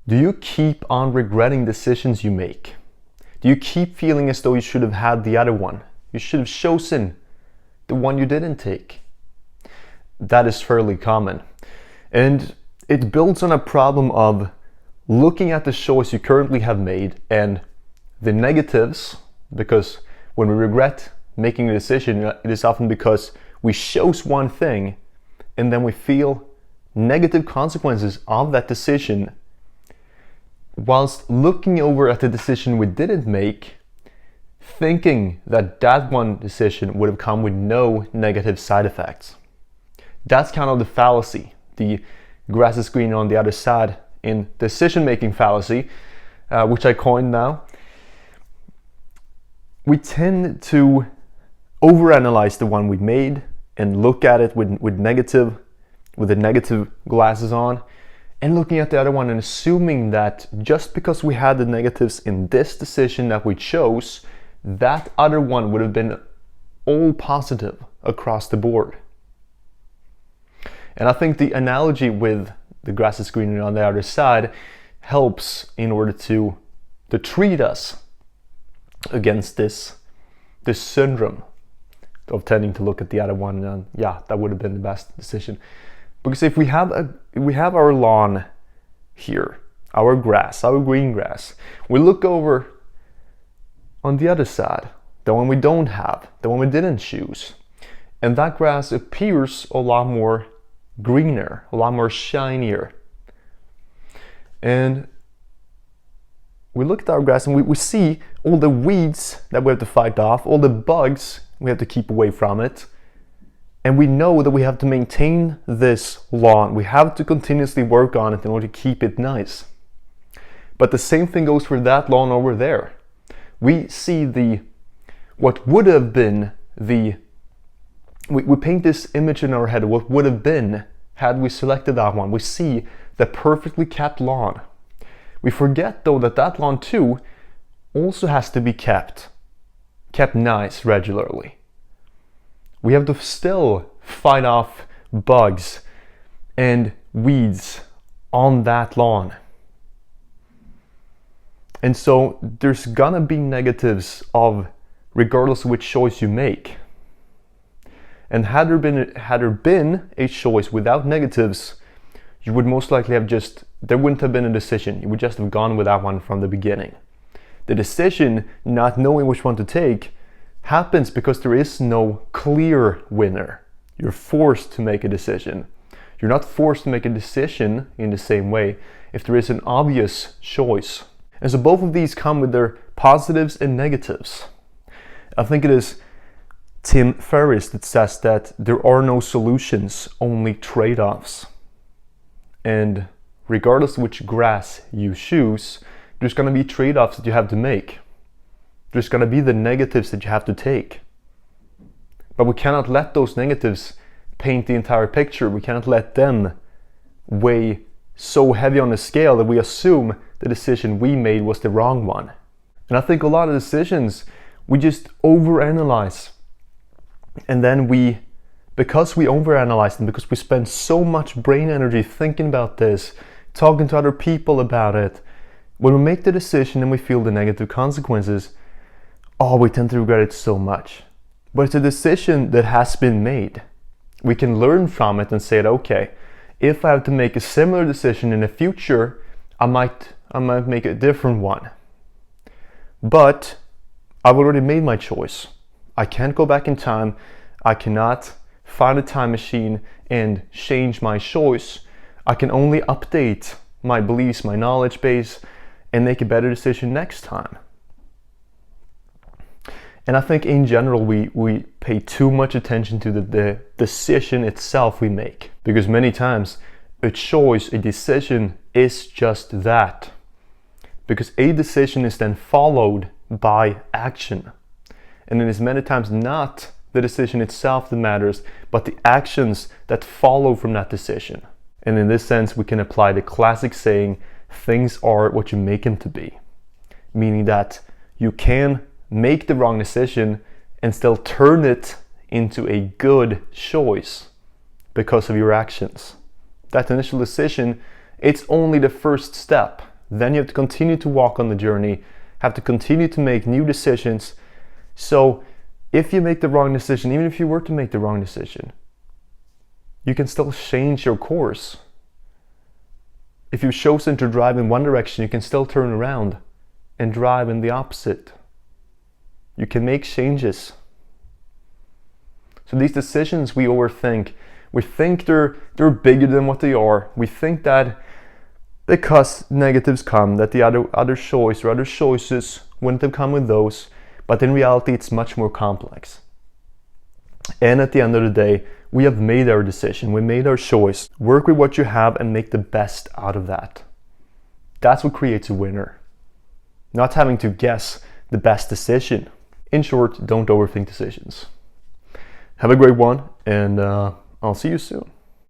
Do you keep on regretting decisions you make? Do you keep feeling as though you should have had the other one? You should have chosen the one you didn't take. That is fairly common. And it builds on a problem of looking at the choice you currently have made and the negatives, because when we regret making a decision, it is often because we chose one thing and then we feel negative consequences of that decision, whilst looking over at the decision we didn't make, thinking that that one decision would have come with no negative side effects. That's kind of the fallacy, the grass is greener on the other side in decision-making fallacy, which I coined now. We tend to overanalyze the one we made and look at it with the negative glasses on, and looking at the other one and assuming that just because we had the negatives in this decision that we chose, that other one would have been all positive across the board. And I think the analogy with the grass is greener on the other side helps in order to treat us against this syndrome of tending to look at the other one and that would have been the best decision. Because if we have our lawn here, our grass, our green grass, we look over on the other side, the one we don't have, the one we didn't choose, and that grass appears a lot more greener, a lot more shinier. And we look at our grass and we see all the weeds that we have to fight off, all the bugs we have to keep away from it. And we know that we have to maintain this lawn. We have to continuously work on it in order to keep it nice. But the same thing goes for that lawn over there. We see what would have been we paint this image in our head of what would have been had we selected that one. We see the perfectly kept lawn. We forget though that lawn too also has to be kept nice regularly. We have to still fight off bugs and weeds on that lawn. And so there's gonna be negatives of regardless of which choice you make. And had there been a choice without negatives, you would most likely there wouldn't have been a decision. You would just have gone with that one from the beginning. The decision, not knowing which one to take, happens because there is no clear winner. You're forced to make a decision. You're not forced to make a decision in the same way if there is an obvious choice. And so both of these come with their positives and negatives. I think it is Tim Ferriss that says that there are no solutions, only trade-offs. And regardless of which grass you choose, there's going to be trade-offs that you have to make. There's going to be the negatives that you have to take. But we cannot let those negatives paint the entire picture. We cannot let them weigh so heavy on the scale that we assume the decision we made was the wrong one. And I think a lot of decisions, we just overanalyze. And then because we overanalyze them, because we spend so much brain energy thinking about this, talking to other people about it, when we make the decision and we feel the negative consequences, we tend to regret it so much. But it's a decision that has been made. We can learn from it and say, okay, if I have to make a similar decision in the future, I might make a different one. But I've already made my choice. I can't go back in time. I cannot find a time machine and change my choice. I can only update my beliefs, my knowledge base, and make a better decision next time. And I think in general we pay too much attention to the decision itself we make. Because many times a choice, a decision is just that. Because a decision is then followed by action. And it is many times not the decision itself that matters, but the actions that follow from that decision. And in this sense, we can apply the classic saying, things are what you make them to be. Meaning that you can make the wrong decision and still turn it into a good choice because of your actions. That initial decision, it's only the first step. Then you have to continue to walk on the journey, have to continue to make new decisions. So if you make the wrong decision, even if you were to make the wrong decision, you can still change your course. If you've chosen to drive in one direction, you can still turn around and drive in the opposite. You can make changes. So these decisions we overthink. We think they're bigger than what they are. We think that because negatives come, that the other choice or other choices wouldn't have come with those. But in reality, it's much more complex. And at the end of the day, we have made our decision. We made our choice. Work with what you have and make the best out of that. That's what creates a winner. Not having to guess the best decision. In short, don't overthink decisions. Have a great one, and I'll see you soon.